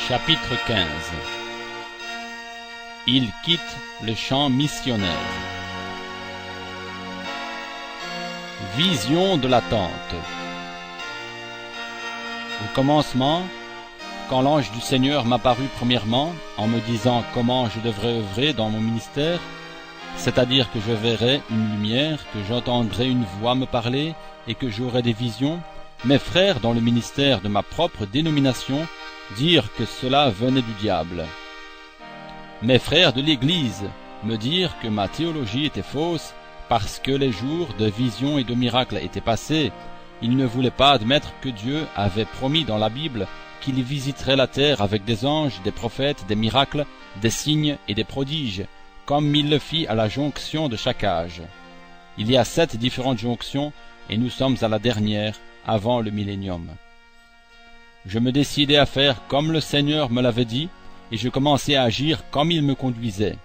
Chapitre 15. Il quitte le champ missionnaire. Vision de la tente. Au commencement, quand l'ange du Seigneur m'apparut premièrement, en me disant comment je devrais œuvrer dans mon ministère, c'est-à-dire que je verrais une lumière, que j'entendrais une voix me parler, et que j'aurais des visions, mes frères dans le ministère de ma propre dénomination dirent que cela venait du diable. Mes frères de l'Église me dirent que ma théologie était fausse, parce que les jours de visions et de miracles étaient passés. Ils ne voulaient pas admettre que Dieu avait promis dans la Bible qu'il visiterait la terre avec des anges, des prophètes, des miracles, des signes et des prodiges, comme il le fit à la jonction de chaque âge. Il y a 7 différentes jonctions, et nous sommes à la dernière, avant le millénium. Je me décidai à faire comme le Seigneur me l'avait dit, et je commençai à agir comme il me conduisait.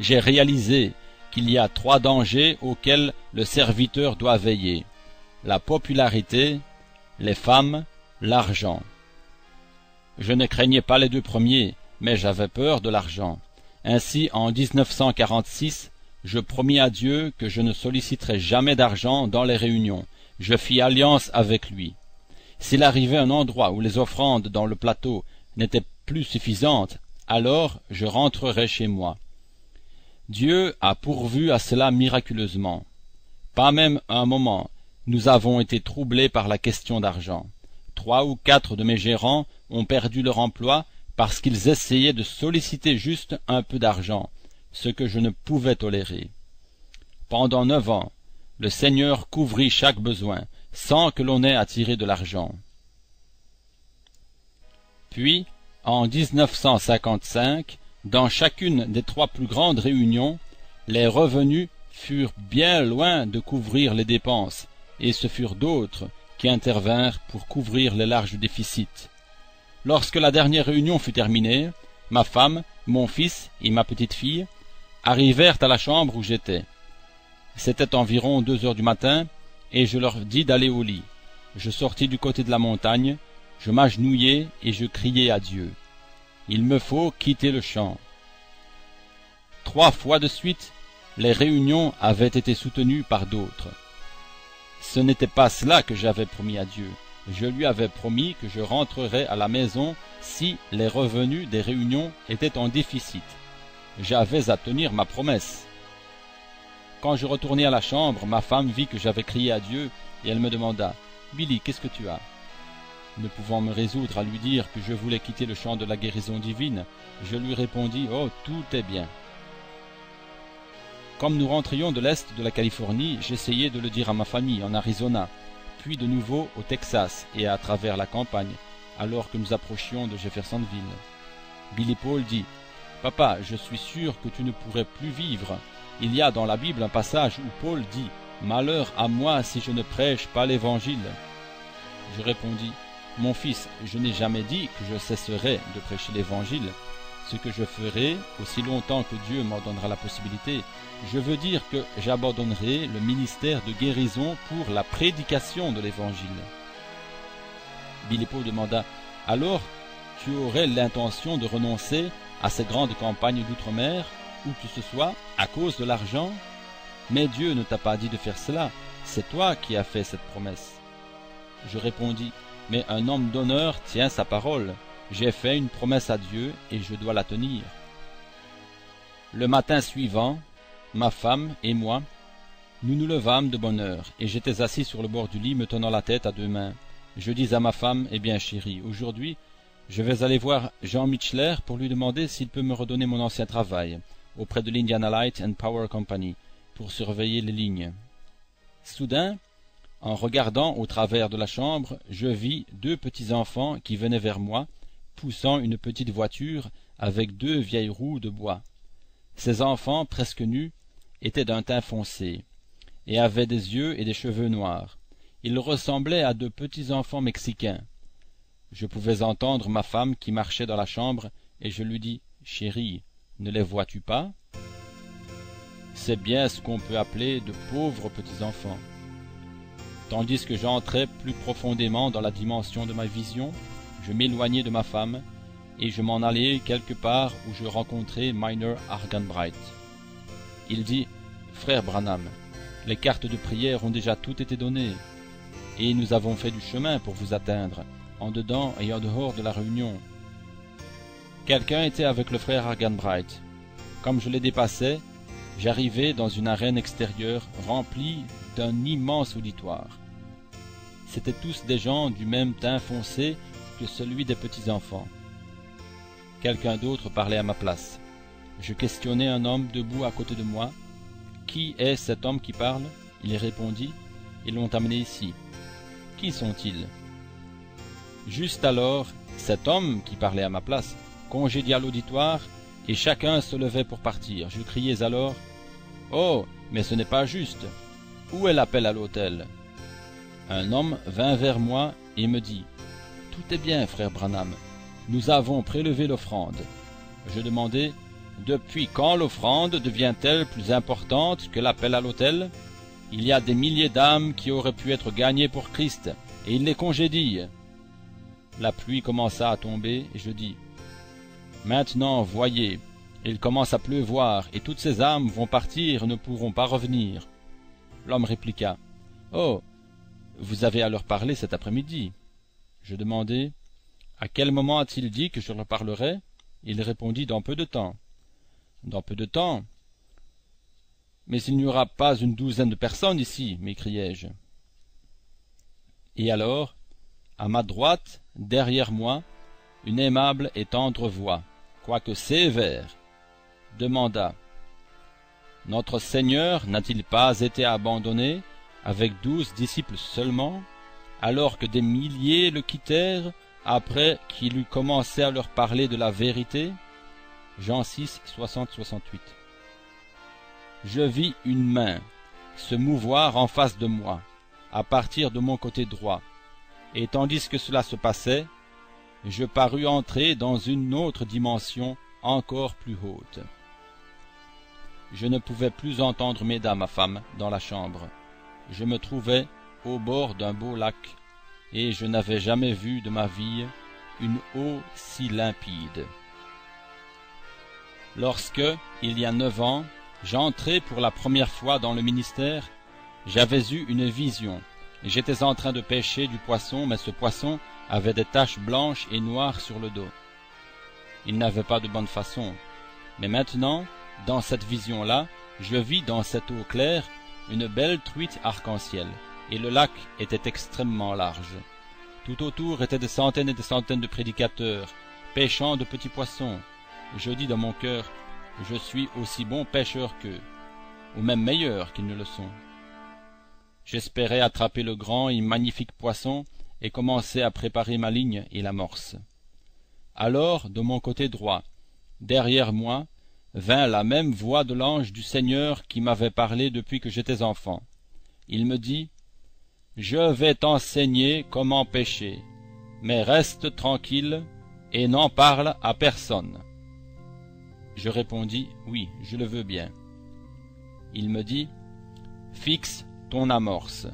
J'ai réalisé qu'il y a 3 dangers auxquels le serviteur doit veiller: la popularité, les femmes, l'argent. Je ne craignais pas les 2 premiers, mais j'avais peur de l'argent. Ainsi, en 1946, je promis à Dieu que je ne solliciterais jamais d'argent dans les réunions. Je fis alliance avec lui. S'il arrivait un endroit où les offrandes dans le plateau n'étaient plus suffisantes, alors je rentrerais chez moi. Dieu a pourvu à cela miraculeusement. Pas même un moment, nous avons été troublés par la question d'argent. 3 ou 4 de mes gérants ont perdu leur emploi parce qu'ils essayaient de solliciter juste un peu d'argent, ce que je ne pouvais tolérer. Pendant 9 ans, le Seigneur couvrit chaque besoin, sans que l'on ait à tirer de l'argent. Puis, en 1955, dans chacune des 3 plus grandes réunions, les revenus furent bien loin de couvrir les dépenses, et ce furent d'autres qui intervinrent pour couvrir les larges déficits. Lorsque la dernière réunion fut terminée, ma femme, mon fils et ma petite-fille arrivèrent à la chambre où j'étais. C'était environ 2 heures du matin, et je leur dis d'aller au lit. Je sortis du côté de la montagne, je m'agenouillai et je criai à Dieu. Il me faut quitter le champ. 3 fois de suite, les réunions avaient été soutenues par d'autres. Ce n'était pas cela que j'avais promis à Dieu. Je lui avais promis que je rentrerais à la maison si les revenus des réunions étaient en déficit. J'avais à tenir ma promesse. Quand je retournai à la chambre, ma femme vit que j'avais crié à Dieu, et elle me demanda « Billy, qu'est-ce que tu as ?» Ne pouvant me résoudre à lui dire que je voulais quitter le champ de la guérison divine, je lui répondis « Oh, tout est bien !» Comme nous rentrions de l'Est de la Californie, j'essayai de le dire à ma famille en Arizona, puis de nouveau au Texas et à travers la campagne, alors que nous approchions de Jeffersonville. Billy Paul dit « Papa, je suis sûr que tu ne pourrais plus vivre. » Il y a dans la Bible un passage où Paul dit « Malheur à moi si je ne prêche pas l'Évangile !» Je répondis « Mon fils, je n'ai jamais dit que je cesserai de prêcher l'Évangile. Ce que je ferai, aussi longtemps que Dieu m'en donnera la possibilité, je veux dire que j'abandonnerai le ministère de guérison pour la prédication de l'Évangile. » Billy Paul demanda « Alors, tu aurais l'intention de renoncer à ces grandes campagnes d'outre-mer, où que ce soit, à cause de l'argent? Mais Dieu ne t'a pas dit de faire cela, c'est toi qui as fait cette promesse. » Je répondis « Mais un homme d'honneur tient sa parole. J'ai fait une promesse à Dieu et je dois la tenir. » Le matin suivant, ma femme et moi, nous nous levâmes de bonne heure, et j'étais assis sur le bord du lit me tenant la tête à 2 mains. Je dis à ma femme « Eh bien chérie, aujourd'hui, je vais aller voir Jean Michler pour lui demander s'il peut me redonner mon ancien travail auprès de l'Indiana Light and Power Company pour surveiller les lignes. » Soudain, en regardant au travers de la chambre, je vis 2 petits enfants qui venaient vers moi, poussant une petite voiture avec 2 vieilles roues de bois. Ces enfants, presque nus, étaient d'un teint foncé, et avaient des yeux et des cheveux noirs. Ils ressemblaient à 2 petits enfants mexicains. Je pouvais entendre ma femme qui marchait dans la chambre, et je lui dis « Chérie, ne les vois-tu pas? C'est bien ce qu'on peut appeler de pauvres petits enfants. » Tandis que j'entrais plus profondément dans la dimension de ma vision, je m'éloignai de ma femme, et je m'en allai quelque part où je rencontrai Miner Arganbright. Il dit « Frère Branham, les cartes de prière ont déjà toutes été données, et nous avons fait du chemin pour vous atteindre, en dedans et en dehors de la réunion. » Quelqu'un était avec le frère Arganbright. Comme je les dépassais, j'arrivai dans une arène extérieure remplie d'un immense auditoire. C'étaient tous des gens du même teint foncé que celui des petits-enfants. Quelqu'un d'autre parlait à ma place. Je questionnai un homme debout à côté de moi. « Qui est cet homme qui parle ?» Il répondit. « Ils l'ont amené ici. »« Qui sont-ils » Juste alors, cet homme qui parlait à ma place congédia l'auditoire et chacun se levait pour partir. Je criais alors « Oh, mais ce n'est pas juste. Où est l'appel à l'autel » Un homme vint vers moi et me dit « Tout est bien, frère Branham. Nous avons prélevé l'offrande. » Je demandai « Depuis quand l'offrande devient-elle plus importante que l'appel à l'autel? Il y a des milliers d'âmes qui auraient pu être gagnées pour Christ, et il les congédie. » La pluie commença à tomber, et je dis « Maintenant, voyez, il commence à pleuvoir, et toutes ces âmes vont partir et ne pourront pas revenir. » L'homme répliqua « Oh, vous avez à leur parler cet après-midi. » Je demandai « À quel moment a-t-il dit que je leur parlerais ?» Il répondit « Dans peu de temps. » « Dans peu de temps? Mais il n'y aura pas une douzaine de personnes ici, m'écriai-je. Et alors, à ma droite, derrière moi, une aimable et tendre voix, quoique sévère, demanda « Notre Seigneur n'a-t-il pas été abandonné avec 12 disciples seulement, alors que des milliers le quittèrent après qu'il eut commencé à leur parler de la vérité ?» Jean 6, 60-68. Je vis une main se mouvoir en face de moi, à partir de mon côté droit, et tandis que cela se passait, je parus entrer dans une autre dimension encore plus haute. Je ne pouvais plus entendre Méda, ma femme, dans la chambre. Je me trouvais au bord d'un beau lac, et je n'avais jamais vu de ma vie une eau si limpide. Lorsque, il y a 9 ans, j'entrai pour la première fois dans le ministère, j'avais eu une vision. J'étais en train de pêcher du poisson, mais ce poisson avait des taches blanches et noires sur le dos. Il n'avait pas de bonne façon. Mais maintenant, dans cette vision-là, je vis dans cette eau claire une belle truite arc-en-ciel, et le lac était extrêmement large. Tout autour étaient des centaines et des centaines de prédicateurs, pêchant de petits poissons. Je dis dans mon cœur, je suis aussi bon pêcheur qu'eux, ou même meilleur qu'ils ne le sont. J'espérais attraper le grand et magnifique poisson et commencer à préparer ma ligne et l'amorce. Alors, de mon côté droit, derrière moi, vint la même voix de l'ange du Seigneur qui m'avait parlé depuis que j'étais enfant. Il me dit, « Je vais t'enseigner comment pêcher, mais reste tranquille et n'en parle à personne. » Je répondis, « Oui, je le veux bien. » Il me dit, « Fixe ton amorce. »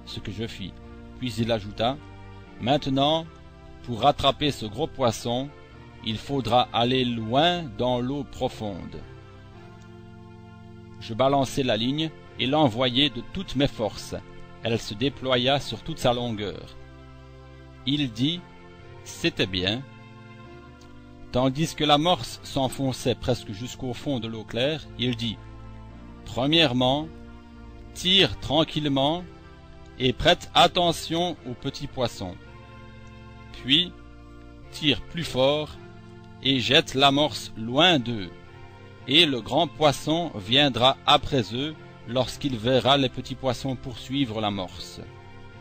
Ce que je fis. Puis il ajouta, « Maintenant, pour attraper ce gros poisson, il faudra aller loin dans l'eau profonde. » Je balançai la ligne et l'envoyai de toutes mes forces. Elle se déploya sur toute sa longueur. Il dit, « C'était bien. » Tandis que l'amorce s'enfonçait presque jusqu'au fond de l'eau claire, il dit, « Premièrement, tire tranquillement et prête attention aux petits poissons. Puis, tire plus fort et jette l'amorce loin d'eux, et le grand poisson viendra après eux lorsqu'il verra les petits poissons poursuivre l'amorce.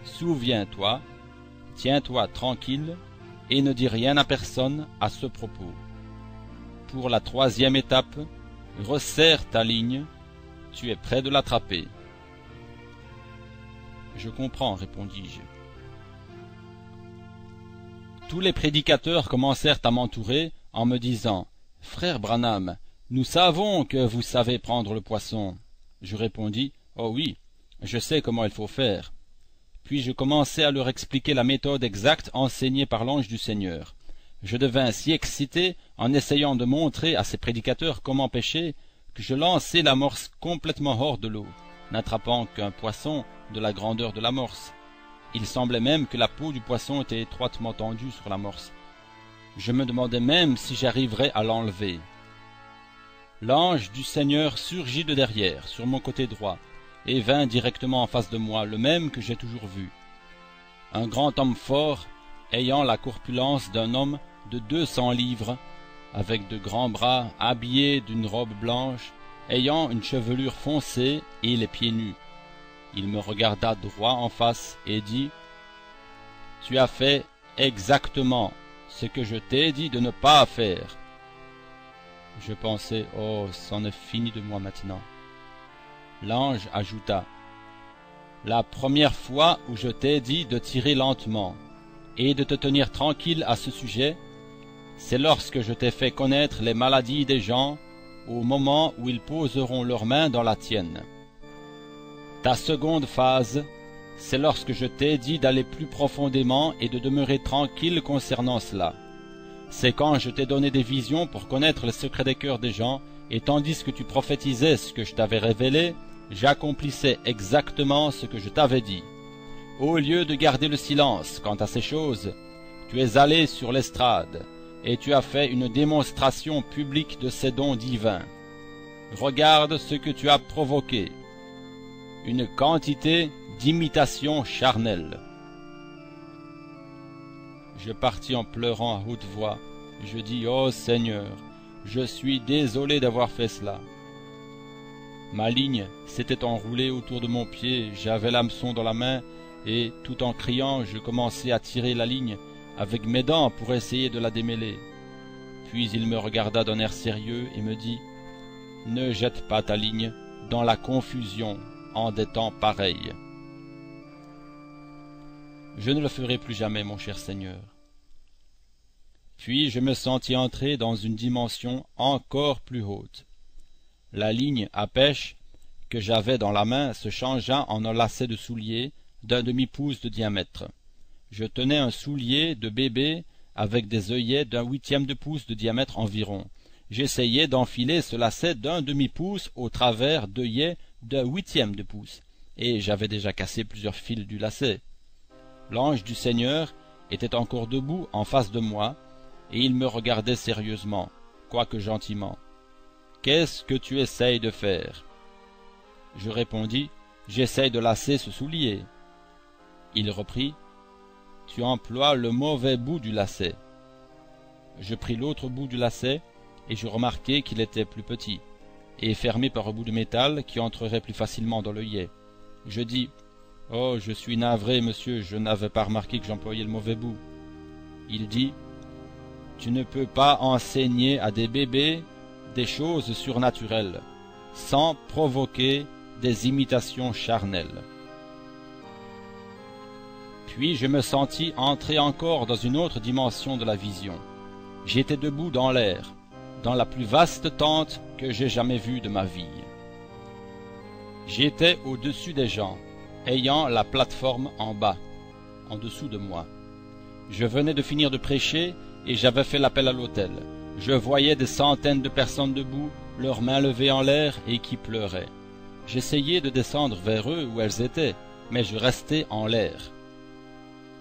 Souviens-toi, tiens-toi tranquille, et ne dis rien à personne à ce propos. Pour la 3e étape, resserre ta ligne, tu es près de l'attraper. » « Je comprends, répondis-je. Tous les prédicateurs commencèrent à m'entourer en me disant, « Frère Branham, nous savons que vous savez prendre le poisson. » Je répondis, « Oh oui, je sais comment il faut faire. » Puis je commençai à leur expliquer la méthode exacte enseignée par l'ange du Seigneur. Je devins si excité en essayant de montrer à ces prédicateurs comment pêcher que je lançai l'amorce complètement hors de l'eau, n'attrapant qu'un poisson de la grandeur de l'amorce. Il semblait même que la peau du poisson était étroitement tendue sur l'amorce. Je me demandais même si j'arriverais à l'enlever. L'ange du Seigneur surgit de derrière, sur mon côté droit, et vint directement en face de moi, le même que j'ai toujours vu. Un grand homme fort, ayant la corpulence d'un homme de 200 livres, avec de grands bras, habillé d'une robe blanche, ayant une chevelure foncée et les pieds nus. Il me regarda droit en face et dit « Tu as fait exactement ce que je t'ai dit de ne pas faire. » Je pensais « Oh, c'en est fini de moi maintenant. » L'ange ajouta « La première fois où je t'ai dit de tirer lentement et de te tenir tranquille à ce sujet, c'est lorsque je t'ai fait connaître les maladies des gens au moment où ils poseront leurs mains dans la tienne. Ta seconde phase, c'est lorsque je t'ai dit d'aller plus profondément et de demeurer tranquille concernant cela. C'est quand je t'ai donné des visions pour connaître les secrets des cœurs des gens, et tandis que tu prophétisais ce que je t'avais révélé, j'accomplissais exactement ce que je t'avais dit. Au lieu de garder le silence quant à ces choses, tu es allé sur l'estrade, et tu as fait une démonstration publique de ces dons divins. Regarde ce que tu as provoqué. Une quantité d'imitations charnelles. Je partis en pleurant à haute voix. Je dis, « Oh Seigneur, je suis désolé d'avoir fait cela. » Ma ligne s'était enroulée autour de mon pied, j'avais l'hameçon dans la main, et, tout en criant, je commençai à tirer la ligne avec mes dents pour essayer de la démêler. Puis il me regarda d'un air sérieux et me dit, « Ne jette pas ta ligne dans la confusion en des temps pareils. » Je ne le ferai plus jamais, mon cher Seigneur. Puis je me sentis entrer dans une dimension encore plus haute. La ligne à pêche que j'avais dans la main se changea en un lacet de soulier d'un demi-pouce de diamètre. Je tenais un soulier de bébé avec des œillets d'un huitième de pouce de diamètre environ. J'essayais d'enfiler ce lacet d'un demi-pouce au travers d'œillets d'un huitième de pouce, et j'avais déjà cassé plusieurs fils du lacet. L'ange du Seigneur était encore debout en face de moi, et il me regardait sérieusement, quoique gentiment. « Qu'est-ce que tu essayes de faire ?» Je répondis, « J'essaye de lasser ce soulier. » Il reprit, « Tu emploies le mauvais bout du lacet. » Je pris l'autre bout du lacet, et je remarquai qu'il était plus petit, et fermé par un bout de métal qui entrerait plus facilement dans l'œillet. Je dis, « Oh, je suis navré, monsieur, je n'avais pas remarqué que j'employais le mauvais bout. » Il dit, « Tu ne peux pas enseigner à des bébés des choses surnaturelles, sans provoquer des imitations charnelles. » Puis je me sentis entrer encore dans une autre dimension de la vision. J'étais debout dans l'air, dans la plus vaste tente que j'ai jamais vue de ma vie. J'étais au-dessus des gens, ayant la plateforme en bas, en dessous de moi. Je venais de finir de prêcher et j'avais fait l'appel à l'autel. Je voyais des centaines de personnes debout, leurs mains levées en l'air et qui pleuraient. J'essayais de descendre vers eux où elles étaient, mais je restais en l'air.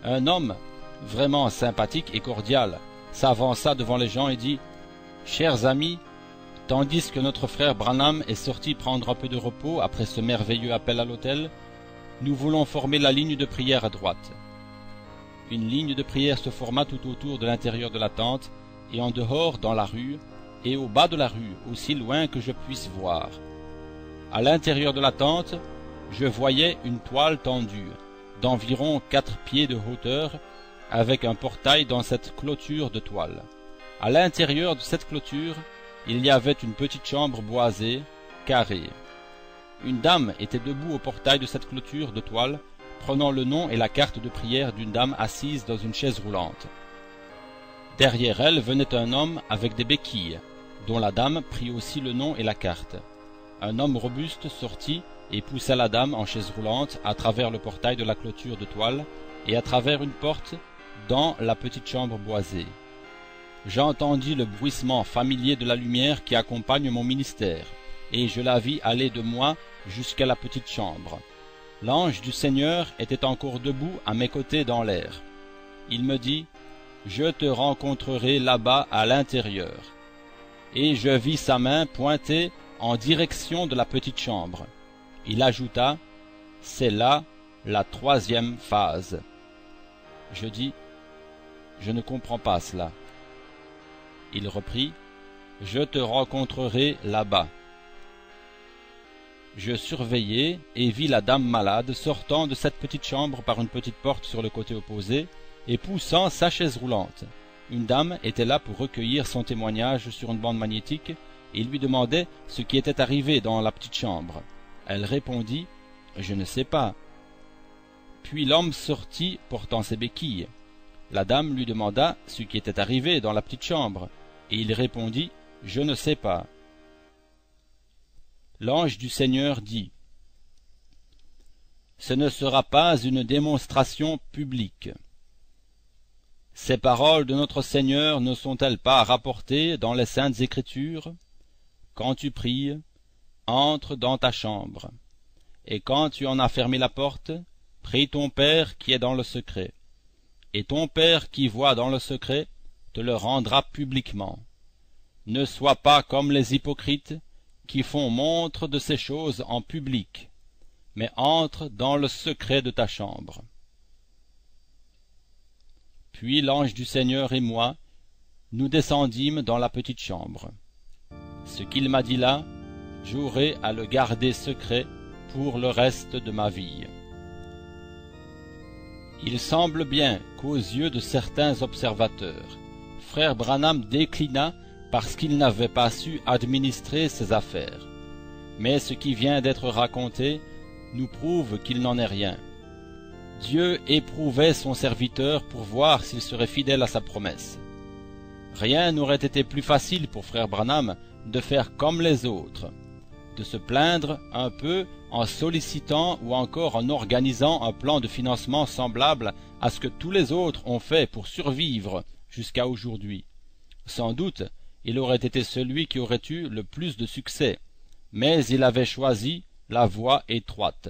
Un homme, vraiment sympathique et cordial, s'avança devant les gens et dit « Chers amis, tandis que notre frère Branham est sorti prendre un peu de repos après ce merveilleux appel à l'autel, nous voulons former la ligne de prière à droite. » Une ligne de prière se forma tout autour de l'intérieur de la tente, et en dehors dans la rue, et au bas de la rue, aussi loin que je puisse voir. À l'intérieur de la tente, je voyais une toile tendue, d'environ 4 pieds de hauteur, avec un portail dans cette clôture de toile. À l'intérieur de cette clôture, il y avait une petite chambre boisée, carrée. Une dame était debout au portail de cette clôture de toile, prenant le nom et la carte de prière d'une dame assise dans une chaise roulante. Derrière elle venait un homme avec des béquilles, dont la dame prit aussi le nom et la carte. Un homme robuste sortit et poussa la dame en chaise roulante à travers le portail de la clôture de toile et à travers une porte dans la petite chambre boisée. j'entendis le bruissement familier de la lumière qui accompagne mon ministère, et je la vis aller de moi jusqu'à la petite chambre. L'ange du Seigneur était encore debout à mes côtés dans l'air. Il me dit, « Je te rencontrerai là-bas à l'intérieur. » Et je vis sa main pointer en direction de la petite chambre. Il ajouta, « C'est là la 3e phase. » Je dis, « Je ne comprends pas cela. » Il reprit, « Je te rencontrerai là-bas. » Je surveillai et vis la dame malade sortant de cette petite chambre par une petite porte sur le côté opposé et poussant sa chaise roulante. Une dame était là pour recueillir son témoignage sur une bande magnétique et lui demandait ce qui était arrivé dans la petite chambre. Elle répondit « Je ne sais pas ». Puis l'homme sortit portant ses béquilles. La dame lui demanda ce qui était arrivé dans la petite chambre, et il répondit « Je ne sais pas ». L'ange du Seigneur dit « Ce ne sera pas une démonstration publique. Ces paroles de notre Seigneur ne sont-elles pas rapportées dans les Saintes Écritures? Quand tu pries, entre dans ta chambre, et quand tu en as fermé la porte, prie ton Père qui est dans le secret, et ton Père qui voit dans le secret te le rendra publiquement. Ne sois pas comme les hypocrites qui font montre de ces choses en public, mais entre dans le secret de ta chambre. » Puis l'ange du Seigneur et moi, nous descendîmes dans la petite chambre. Ce qu'il m'a dit là, j'aurai à le garder secret pour le reste de ma vie. Il semble bien qu'aux yeux de certains observateurs, frère Branham déclina parce qu'il n'avait pas su administrer ses affaires. Mais ce qui vient d'être raconté nous prouve qu'il n'en est rien. Dieu éprouvait son serviteur pour voir s'il serait fidèle à sa promesse. Rien n'aurait été plus facile pour frère Branham de faire comme les autres, de se plaindre un peu en sollicitant ou encore en organisant un plan de financement semblable à ce que tous les autres ont fait pour survivre jusqu'à aujourd'hui. Sans doute, il aurait été celui qui aurait eu le plus de succès, mais il avait choisi la voie étroite.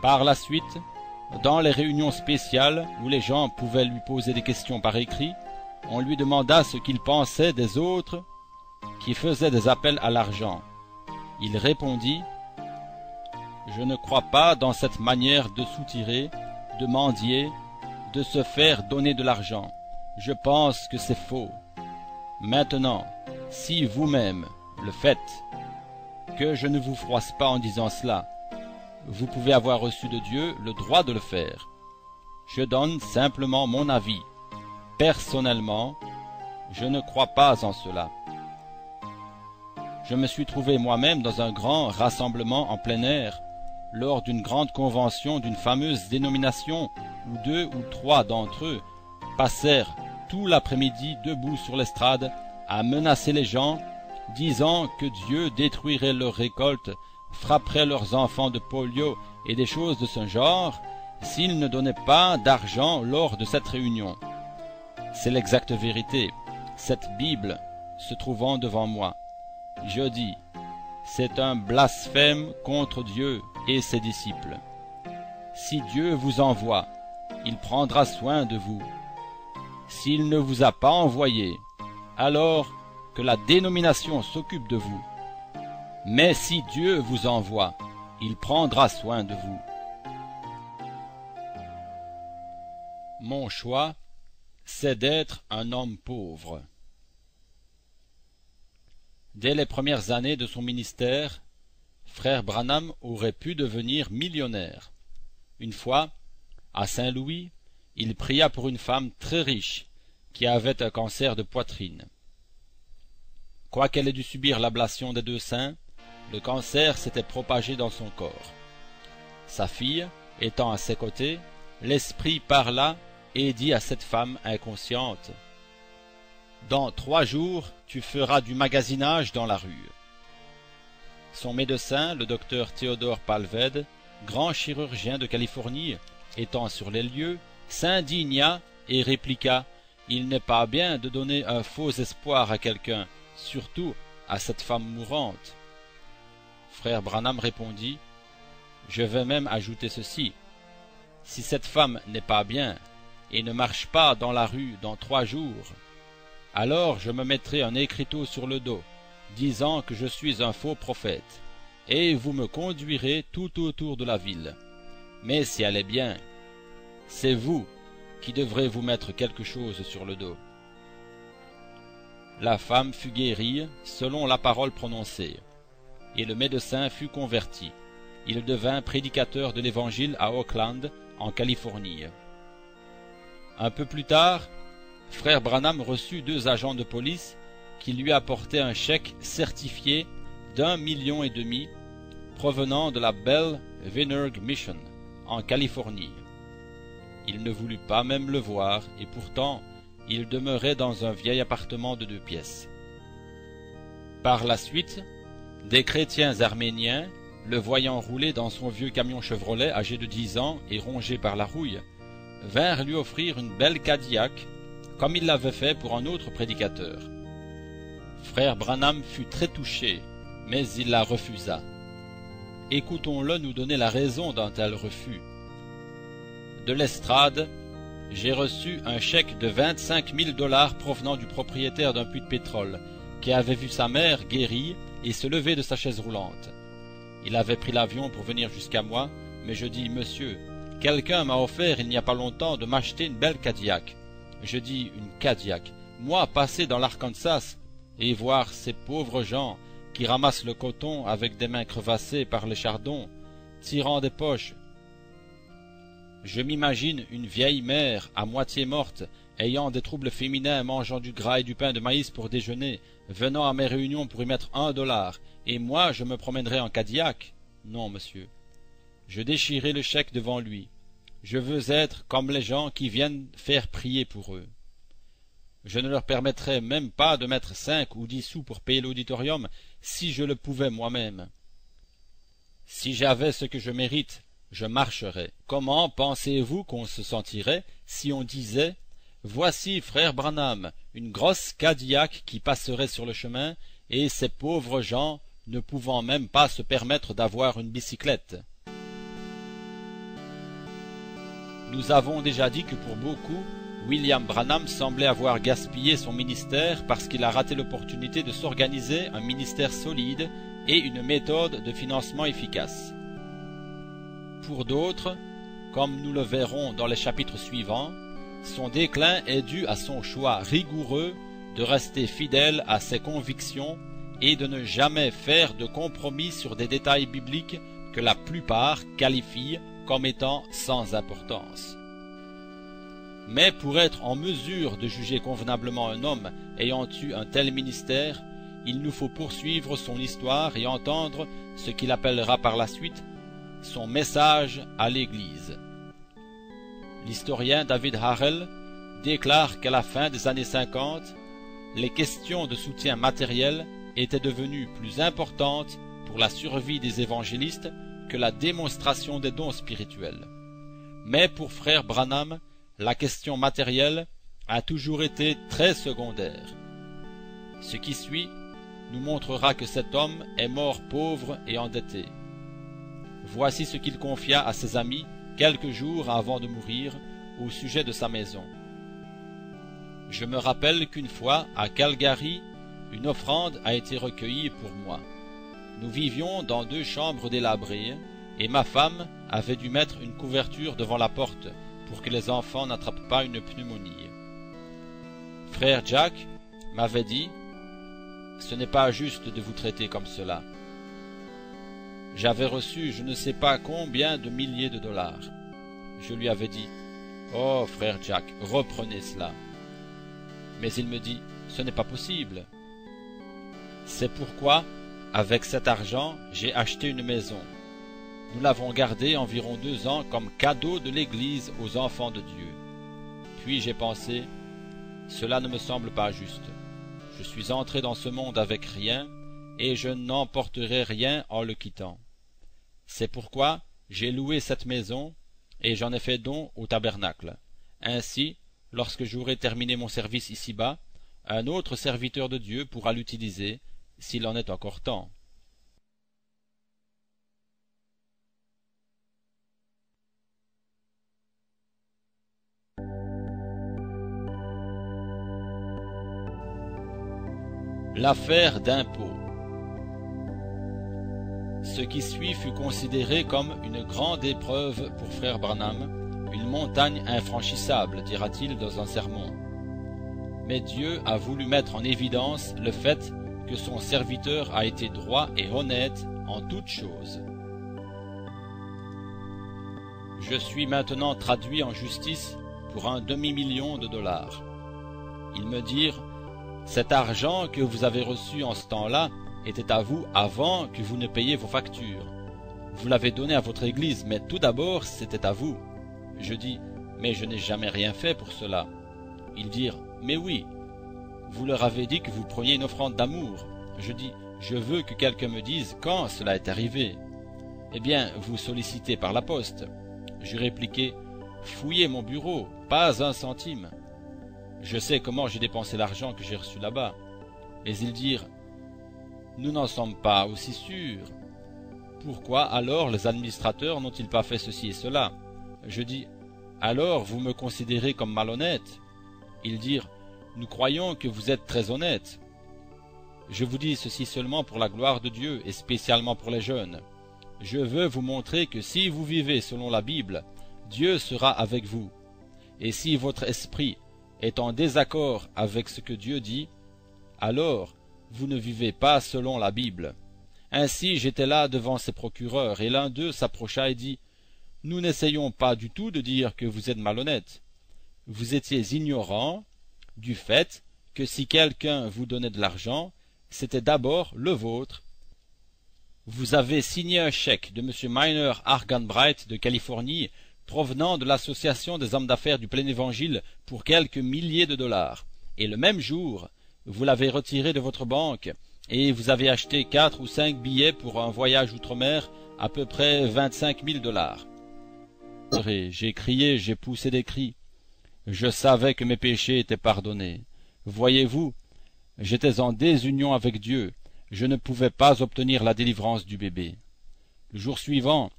Par la suite, dans les réunions spéciales où les gens pouvaient lui poser des questions par écrit, on lui demanda ce qu'il pensait des autres qui faisaient des appels à l'argent. Il répondit « Je ne crois pas dans cette manière de soutirer, de mendier, de se faire donner de l'argent. Je pense que c'est faux. Maintenant, si vous-même le faites, que je ne vous froisse pas en disant cela, vous pouvez avoir reçu de Dieu le droit de le faire. Je donne simplement mon avis. Personnellement, je ne crois pas en cela. Je me suis trouvé moi-même dans un grand rassemblement en plein air, lors d'une grande convention d'une fameuse dénomination où 2 ou 3 d'entre eux passèrent tout l'après-midi debout sur l'estrade à menacer les gens, disant que Dieu détruirait leurs récoltes, frapperait leurs enfants de polio et des choses de ce genre s'ils ne donnaient pas d'argent lors de cette réunion. C'est l'exacte vérité, cette Bible se trouvant devant moi. Je dis, c'est un blasphème contre Dieu et ses disciples. Si Dieu vous envoie, il prendra soin de vous. S'il ne vous a pas envoyé, alors que la dénomination s'occupe de vous. Mais si Dieu vous envoie, il prendra soin de vous. Mon choix, c'est d'être un homme pauvre. Dès les premières années de son ministère, frère Branham aurait pu devenir millionnaire. Une fois, à Saint-Louis, il pria pour une femme très riche qui avait un cancer de poitrine. Quoiqu'elle ait dû subir l'ablation des 2 seins, le cancer s'était propagé dans son corps. Sa fille, étant à ses côtés, l'esprit parla et dit à cette femme inconsciente « Dans 3 jours, tu feras du magasinage dans la rue. » Son médecin, le docteur Theodore Palved, grand chirurgien de Californie, étant sur les lieux, s'indigna et répliqua: « Il n'est pas bien de donner un faux espoir à quelqu'un, surtout à cette femme mourante. » Frère Branham répondit: « Je vais même ajouter ceci. Si cette femme n'est pas bien et ne marche pas dans la rue dans 3 jours, alors je me mettrai un écriteau sur le dos, disant que je suis un faux prophète, et vous me conduirez tout autour de la ville. Mais si elle est bien, c'est vous qui devrez vous mettre quelque chose sur le dos. » La femme fut guérie selon la parole prononcée, et le médecin fut converti. Il devint prédicateur de l'Évangile à Oakland, en Californie. Un peu plus tard, frère Branham reçut 2 agents de police qui lui apportaient un chèque certifié d'1,5 million provenant de la Belle Vinegar Mission, en Californie. Il ne voulut pas même le voir, et pourtant il demeurait dans un vieil appartement de 2 pièces. Par la suite, des chrétiens arméniens, le voyant rouler dans son vieux camion Chevrolet âgé de 10 ans et rongé par la rouille, vinrent lui offrir une belle Cadillac, comme il l'avait fait pour un autre prédicateur. Frère Branham fut très touché, mais il la refusa. Écoutons-le nous donner la raison d'un tel refus. De l'estrade, j'ai reçu un chèque de 25 000 $ provenant du propriétaire d'un puits de pétrole, qui avait vu sa mère guérie et se lever de sa chaise roulante. Il avait pris l'avion pour venir jusqu'à moi, mais je dis: « Monsieur, quelqu'un m'a offert il n'y a pas longtemps de m'acheter une belle Cadillac. » Je dis: « Une Cadillac, moi passer dans l'Arkansas et voir ces pauvres gens qui ramassent le coton avec des mains crevassées par les chardons, tirant des poches. Je m'imagine une vieille mère à moitié morte, ayant des troubles féminins, mangeant du gras et du pain de maïs pour déjeuner, venant à mes réunions pour y mettre $1, et moi je me promènerai en Cadillac. Non, monsieur. » Je déchirai le chèque devant lui. Je veux être comme les gens qui viennent faire prier pour eux. Je ne leur permettrais même pas de mettre 5 ou 10 sous pour payer l'auditorium si je le pouvais moi-même. Si j'avais ce que je mérite, je marcherais. Comment pensez-vous qu'on se sentirait si on disait: « Voici, frère Branham, une grosse Cadillac qui passerait sur le chemin, et ces pauvres gens ne pouvant même pas se permettre d'avoir une bicyclette. » Nous avons déjà dit que pour beaucoup, William Branham semblait avoir gaspillé son ministère parce qu'il a raté l'opportunité de s'organiser un ministère solide et une méthode de financement efficace. Pour d'autres, comme nous le verrons dans les chapitres suivants, son déclin est dû à son choix rigoureux de rester fidèle à ses convictions et de ne jamais faire de compromis sur des détails bibliques que la plupart qualifient comme étant sans importance. Mais pour être en mesure de juger convenablement un homme ayant eu un tel ministère, il nous faut poursuivre son histoire et entendre ce qu'il appellera par la suite son message à l'Église. L'historien David Harrell déclare qu'à la fin des années 50, les questions de soutien matériel étaient devenues plus importantes pour la survie des évangélistes que la démonstration des dons spirituels. Mais pour frère Branham, la question matérielle a toujours été très secondaire. Ce qui suit nous montrera que cet homme est mort pauvre et endetté. Voici ce qu'il confia à ses amis quelques jours avant de mourir au sujet de sa maison. « Je me rappelle qu'une fois, à Calgary, une offrande a été recueillie pour moi. Nous vivions dans 2 chambres délabrées, et ma femme avait dû mettre une couverture devant la porte pour que les enfants n'attrapent pas une pneumonie. Frère Jack m'avait dit: « Ce n'est pas juste de vous traiter comme cela. » J'avais reçu je ne sais pas combien de milliers de dollars. Je lui avais dit: « Oh, frère Jack, reprenez cela. » Mais il me dit: « Ce n'est pas possible. » C'est pourquoi, avec cet argent, j'ai acheté une maison. Nous l'avons gardée environ 2 ans comme cadeau de l'Église aux enfants de Dieu. Puis j'ai pensé: cela ne me semble pas juste. Je suis entré dans ce monde avec rien, et je n'emporterai rien en le quittant. C'est pourquoi j'ai loué cette maison, et j'en ai fait don au tabernacle. Ainsi, lorsque j'aurai terminé mon service ici-bas, un autre serviteur de Dieu pourra l'utiliser, s'il en est encore temps. L'affaire d'impôt. Ce qui suit fut considéré comme une grande épreuve pour frère Branham, une montagne infranchissable, dira-t-il dans un sermon. Mais Dieu a voulu mettre en évidence le fait que son serviteur a été droit et honnête en toutes choses. Je suis maintenant traduit en justice pour un demi-million de dollars. Ils me dirent: cet argent que vous avez reçu en ce temps-là était à vous avant que vous ne payiez vos factures. Vous l'avez donné à votre église, mais tout d'abord c'était à vous. Je dis: mais je n'ai jamais rien fait pour cela. Ils dirent: mais oui, vous leur avez dit que vous preniez une offrande d'amour. Je dis: je veux que quelqu'un me dise quand cela est arrivé. Eh bien, vous sollicitez par la poste. Je répliquai: fouillez mon bureau, pas un centime. Je sais comment j'ai dépensé l'argent que j'ai reçu là-bas. Mais ils dirent: nous n'en sommes pas aussi sûrs. Pourquoi alors les administrateurs n'ont-ils pas fait ceci et cela? Je dis: alors vous me considérez comme malhonnête? Ils dirent: nous croyons que vous êtes très honnête. Je vous dis ceci seulement pour la gloire de Dieu et spécialement pour les jeunes. Je veux vous montrer que si vous vivez selon la Bible, Dieu sera avec vous. Et si votre esprit est en désaccord avec ce que Dieu dit, alors vous ne vivez pas selon la Bible. Ainsi j'étais là devant ces procureurs, et l'un d'eux s'approcha et dit: nous n'essayons pas du tout de dire que vous êtes malhonnête. Vous étiez ignorant du fait que si quelqu'un vous donnait de l'argent, c'était d'abord le vôtre. Vous avez signé un chèque de M. Miner Arganbright de Californie provenant de l'Association des hommes d'affaires du plein évangile pour quelques milliers de dollars, et le même jour, vous l'avez retiré de votre banque, et vous avez acheté 4 ou 5 billets pour un voyage outre-mer, à peu près 25 000 dollars. J'ai crié, j'ai poussé des cris. Je savais que mes péchés étaient pardonnés. Voyez-vous, j'étais en désunion avec Dieu, je ne pouvais pas obtenir la délivrance du bébé. Le jour suivant,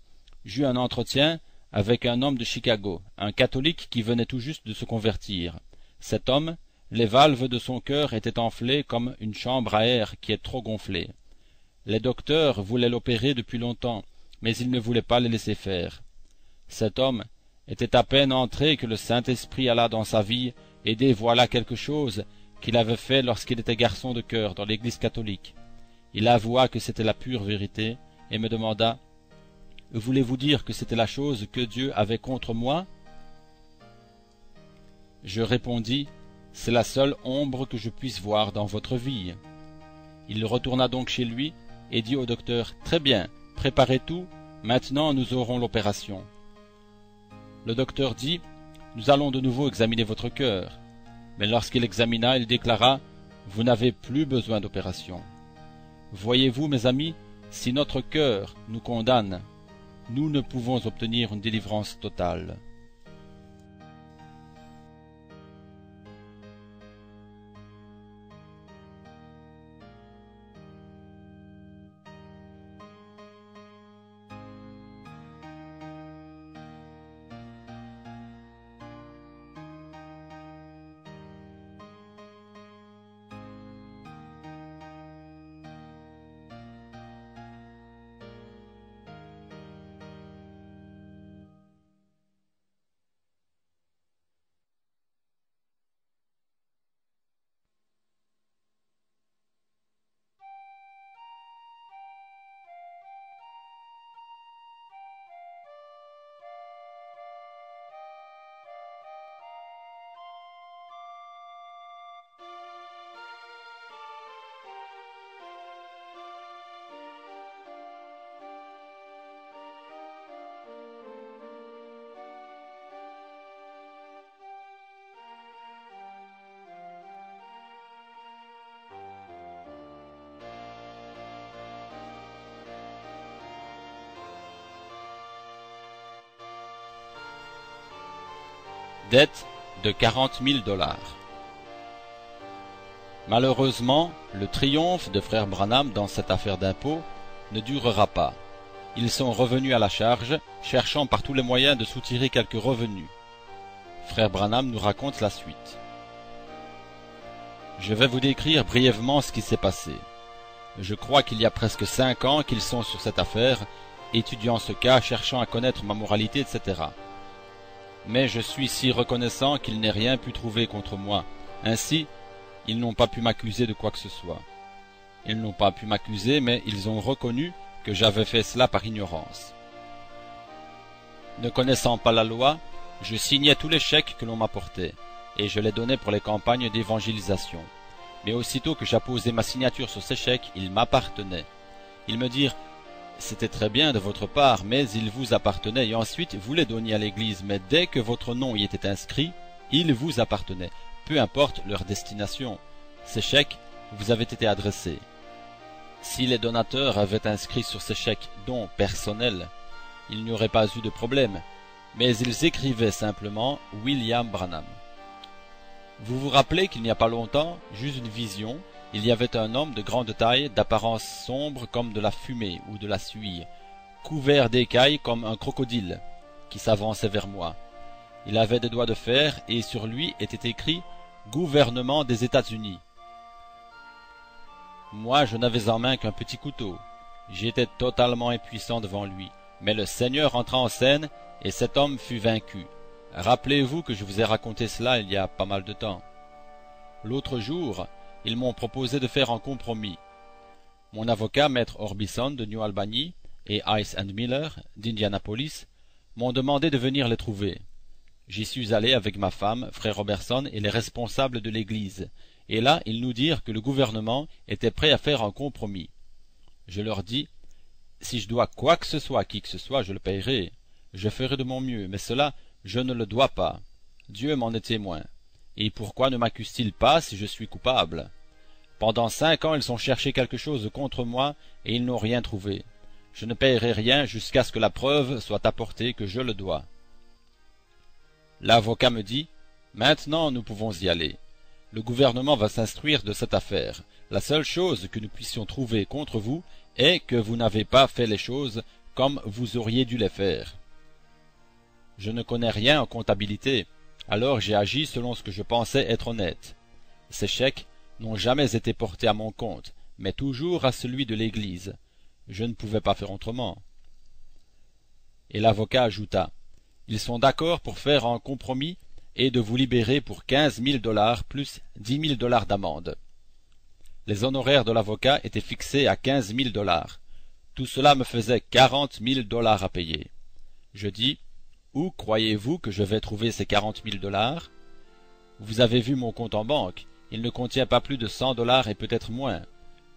j'eus un entretien avec un homme de Chicago, un catholique qui venait tout juste de se convertir. Cet homme, les valves de son cœur étaient enflées comme une chambre à air qui est trop gonflée. Les docteurs voulaient l'opérer depuis longtemps, mais ils ne voulaient pas le laisser faire. Cet homme était à peine entré que le Saint-Esprit alla dans sa vie et dévoila quelque chose qu'il avait fait lorsqu'il était garçon de chœur dans l'église catholique. Il avoua que c'était la pure vérité et me demanda: voulez-vous dire que c'était la chose que Dieu avait contre moi? Je répondis: c'est la seule ombre que je puisse voir dans votre vie. Il retourna donc chez lui et dit au docteur: très bien, préparez tout, maintenant nous aurons l'opération. Le docteur dit: nous allons de nouveau examiner votre cœur. Mais lorsqu'il examina, il déclara: vous n'avez plus besoin d'opération. Voyez-vous, mes amis, si notre cœur nous condamne, nous ne pouvons obtenir une délivrance totale. dette de 40 000 $. Malheureusement, le triomphe de frère Branham dans cette affaire d'impôt ne durera pas. Ils sont revenus à la charge, cherchant par tous les moyens de soutirer quelques revenus. Frère Branham nous raconte la suite. Je vais vous décrire brièvement ce qui s'est passé. Je crois qu'il y a presque 5 ans qu'ils sont sur cette affaire, étudiant ce cas, cherchant à connaître ma moralité, etc. Mais je suis si reconnaissant qu'ils n'aient rien pu trouver contre moi. Ainsi, ils n'ont pas pu m'accuser de quoi que ce soit. Ils n'ont pas pu m'accuser, mais ils ont reconnu que j'avais fait cela par ignorance. Ne connaissant pas la loi, je signais tous les chèques que l'on m'apportait, et je les donnais pour les campagnes d'évangélisation. Mais aussitôt que j'apposais ma signature sur ces chèques, ils m'appartenaient. Ils me dirent « C'était très bien de votre part, mais ils vous appartenaient, et ensuite vous les donniez à l'Église, mais dès que votre nom y était inscrit, ils vous appartenaient, peu importe leur destination. Ces chèques vous avaient été adressés. Si les donateurs avaient inscrit sur ces chèques dons personnels, il n'y aurait pas eu de problème, mais ils écrivaient simplement William Branham. Vous vous rappelez qu'il n'y a pas longtemps, juste une vision, il y avait un homme de grande taille, d'apparence sombre comme de la fumée ou de la suie, couvert d'écailles comme un crocodile, qui s'avançait vers moi. Il avait des doigts de fer et sur lui était écrit « Gouvernement des États-Unis ». Moi, je n'avais en main qu'un petit couteau. J'étais totalement impuissant devant lui. Mais le Seigneur entra en scène, et cet homme fut vaincu. Rappelez-vous que je vous ai raconté cela il y a pas mal de temps. L'autre jour, ils m'ont proposé de faire un compromis. Mon avocat, maître Orbison de New Albany, et Ice and Miller d'Indianapolis, m'ont demandé de venir les trouver. J'y suis allé avec ma femme, frère Robertson et les responsables de l'Église, et là ils nous dirent que le gouvernement était prêt à faire un compromis. Je leur dis, si je dois quoi que ce soit à qui que ce soit, je le payerai. Je ferai de mon mieux, mais cela, je ne le dois pas. Dieu m'en est témoin. Et pourquoi ne m'accuse-t-il pas si je suis coupable? Pendant 5 ans, ils ont cherché quelque chose contre moi, et ils n'ont rien trouvé. Je ne payerai rien jusqu'à ce que la preuve soit apportée que je le dois. L'avocat me dit, maintenant nous pouvons y aller. Le gouvernement va s'instruire de cette affaire. La seule chose que nous puissions trouver contre vous est que vous n'avez pas fait les choses comme vous auriez dû les faire. Je ne connais rien en comptabilité, alors j'ai agi selon ce que je pensais être honnête. Ces chèques n'ont jamais été portés à mon compte, mais toujours à celui de l'Église. Je ne pouvais pas faire autrement. Et l'avocat ajouta, ils sont d'accord pour faire un compromis et de vous libérer pour 15 000 $ plus 10 000 $ d'amende. Les honoraires de l'avocat étaient fixés à 15 000 $. Tout cela me faisait 40 000 $ à payer. Je dis, où croyez-vous que je vais trouver ces 40 000 $? Vous avez vu mon compte en banque, il ne contient pas plus de 100 $ et peut-être moins.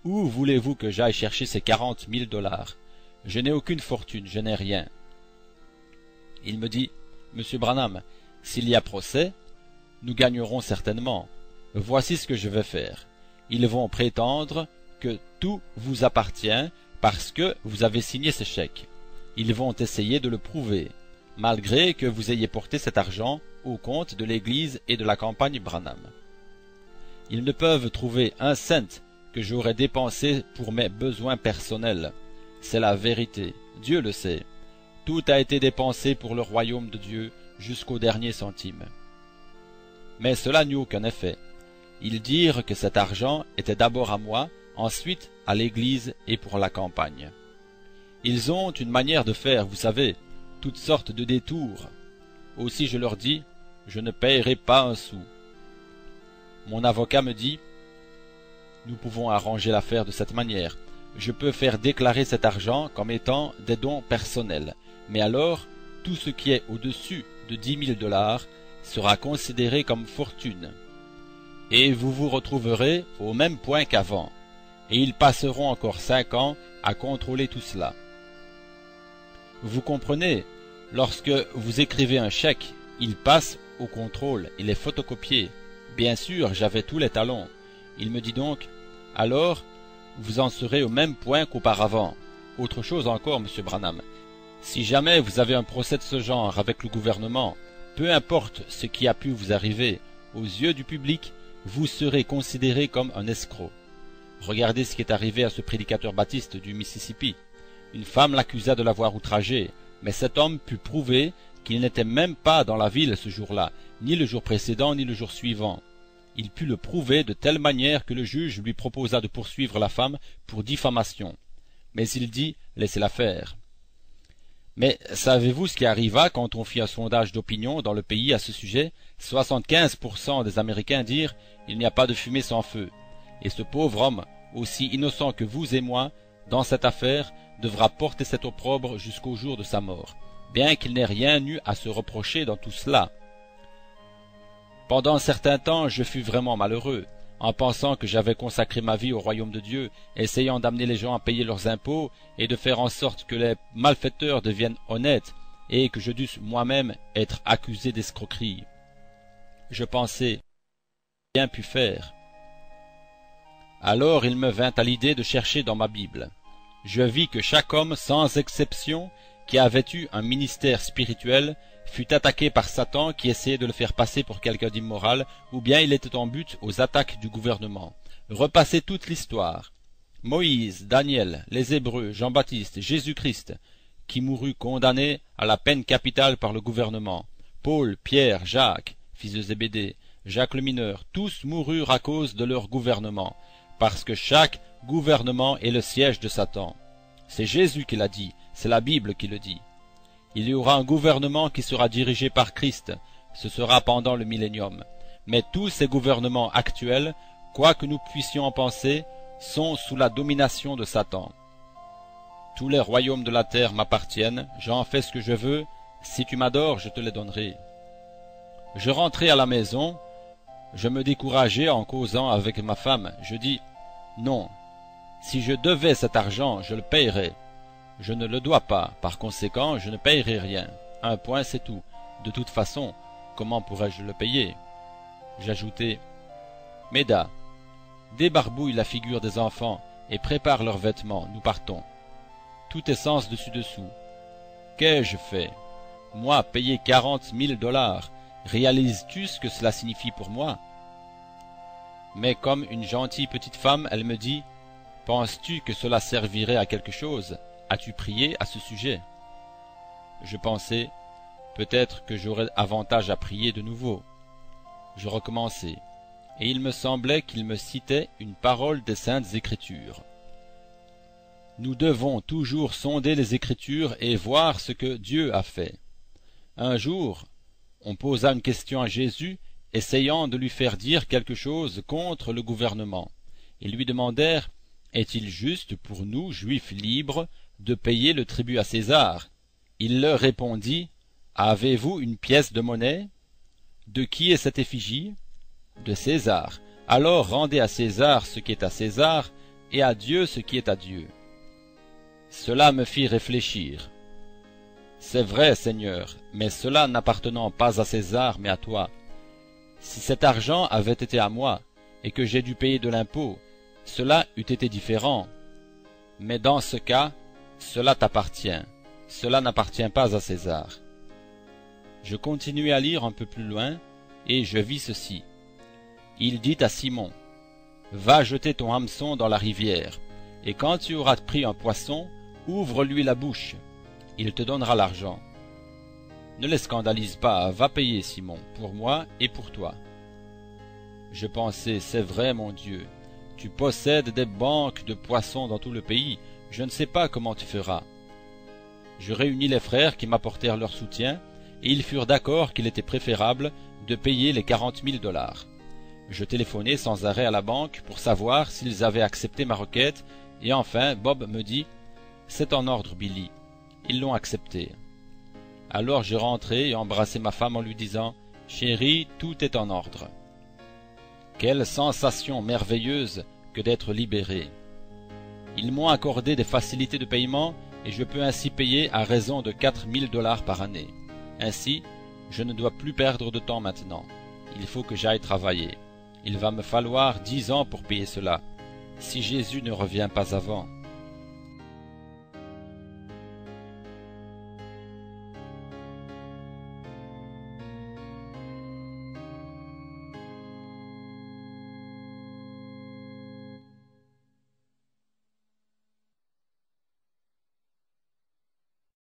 Où voulez-vous que j'aille chercher ces 40 000 $? Je n'ai aucune fortune, je n'ai rien. Il me dit, Monsieur Branham, s'il y a procès, nous gagnerons certainement. Voici ce que je vais faire. Ils vont prétendre que tout vous appartient parce que vous avez signé ces chèques. Ils vont essayer de le prouver, malgré que vous ayez porté cet argent au compte de l'Église et de la campagne Branham. Ils ne peuvent trouver un cent que j'aurais dépensé pour mes besoins personnels. C'est la vérité, Dieu le sait. Tout a été dépensé pour le royaume de Dieu jusqu'au dernier centime. Mais cela n'eut aucun effet. Ils dirent que cet argent était d'abord à moi, ensuite à l'Église et pour la campagne. Ils ont une manière de faire, vous savez, toutes sortes de détours. Aussi je leur dis, je ne payerai pas un sou. Mon avocat me dit, nous pouvons arranger l'affaire de cette manière. Je peux faire déclarer cet argent comme étant des dons personnels, mais alors tout ce qui est au-dessus de 10 000 $ sera considéré comme fortune. Et vous vous retrouverez au même point qu'avant, et ils passeront encore 5 ans à contrôler tout cela. Vous comprenez, lorsque vous écrivez un chèque, il passe au contrôle, il est photocopié. Bien sûr, j'avais tous les talons. Il me dit donc, alors, vous en serez au même point qu'auparavant. Autre chose encore, Monsieur Branham. Si jamais vous avez un procès de ce genre avec le gouvernement, Peu importe ce qui a pu vous arriver, aux yeux du public, vous serez considéré comme un escroc. Regardez ce qui est arrivé à ce prédicateur baptiste du Mississippi. Une femme l'accusa de l'avoir outragé, mais cet homme put prouver qu'il n'était même pas dans la ville ce jour-là, ni le jour précédent, ni le jour suivant. Il put le prouver de telle manière que le juge lui proposa de poursuivre la femme pour diffamation. Mais il dit « laissez-la faire ». Mais savez-vous ce qui arriva quand on fit un sondage d'opinion dans le pays à ce sujet? 75% des Américains dirent « il n'y a pas de fumée sans feu ». Et ce pauvre homme, aussi innocent que vous et moi, dans cette affaire, devra porter cet opprobre jusqu'au jour de sa mort, bien qu'il n'ait rien eu à se reprocher dans tout cela. Pendant un certain temps, je fus vraiment malheureux, en pensant que j'avais consacré ma vie au royaume de Dieu, essayant d'amener les gens à payer leurs impôts et de faire en sorte que les malfaiteurs deviennent honnêtes et que je dusse moi-même être accusé d'escroquerie. Je pensais, bien pu faire. Alors il me vint à l'idée de chercher dans ma Bible. Je vis que chaque homme, sans exception, qui avait eu un ministère spirituel, fut attaqué par Satan qui essayait de le faire passer pour quelqu'un d'immoral, ou bien il était en but aux attaques du gouvernement. Repassez toute l'histoire. Moïse, Daniel, les Hébreux, Jean-Baptiste, Jésus-Christ, qui mourut condamné à la peine capitale par le gouvernement. Paul, Pierre, Jacques, fils de Zébédée, Jacques le mineur, tous moururent à cause de leur gouvernement, parce que chaque gouvernement est le siège de Satan. C'est Jésus qui l'a dit, c'est la Bible qui le dit. Il y aura un gouvernement qui sera dirigé par Christ, ce sera pendant le millénium. Mais tous ces gouvernements actuels, quoi que nous puissions en penser, sont sous la domination de Satan. Tous les royaumes de la terre m'appartiennent, j'en fais ce que je veux, si tu m'adores, je te les donnerai. Je rentrai à la maison, je me décourageai en causant avec ma femme, je dis, non, si je devais cet argent, je le payerais. Je ne le dois pas, par conséquent, je ne payerai rien. Un point, c'est tout. De toute façon, comment pourrais-je le payer? J'ajoutai, Méda, débarbouille la figure des enfants et prépare leurs vêtements, nous partons. Tout est sens dessus-dessous. Qu'ai-je fait? Moi, payer 40 000 $, réalises-tu ce que cela signifie pour moi? Mais comme une gentille petite femme, elle me dit, penses-tu que cela servirait à quelque chose? As-tu prié à ce sujet? Je pensais, peut-être que j'aurais avantage à prier de nouveau. Je recommençai, et il me semblait qu'il me citait une parole des Saintes Écritures. Nous devons toujours sonder les Écritures et voir ce que Dieu a fait. Un jour, on posa une question à Jésus, essayant de lui faire dire quelque chose contre le gouvernement. Ils lui demandèrent, est-il juste pour nous, juifs libres, de payer le tribut à César? Il leur répondit, avez-vous une pièce de monnaie? De qui est cette effigie? De César. Alors rendez à César ce qui est à César, et à Dieu ce qui est à Dieu. Cela me fit réfléchir. C'est vrai, Seigneur, mais cela n'appartenant pas à César, mais à toi. Si cet argent avait été à moi, et que j'ai dû payer de l'impôt, cela eût été différent. Mais dans ce cas, cela t'appartient. Cela n'appartient pas à César. Je continuai à lire un peu plus loin, et je vis ceci. Il dit à Simon, va jeter ton hameçon dans la rivière, et quand tu auras pris un poisson, ouvre-lui la bouche. Il te donnera l'argent. Ne les scandalise pas, va payer, Simon, pour moi et pour toi. Je pensais, c'est vrai, mon Dieu, tu possèdes des banques de poissons dans tout le pays, je ne sais pas comment tu feras. Je réunis les frères qui m'apportèrent leur soutien, et ils furent d'accord qu'il était préférable de payer les 40 000 $. Je téléphonai sans arrêt à la banque pour savoir s'ils avaient accepté ma requête, et enfin Bob me dit « C'est en ordre, Billy. » Ils l'ont accepté. Alors je rentrai et embrassai ma femme en lui disant « Chérie, tout est en ordre. » Quelle sensation merveilleuse que d'être libéré. Ils m'ont accordé des facilités de paiement et je peux ainsi payer à raison de 4 000 $ par année. Ainsi, je ne dois plus perdre de temps maintenant. Il faut que j'aille travailler. Il va me falloir 10 ans pour payer cela, si Jésus ne revient pas avant.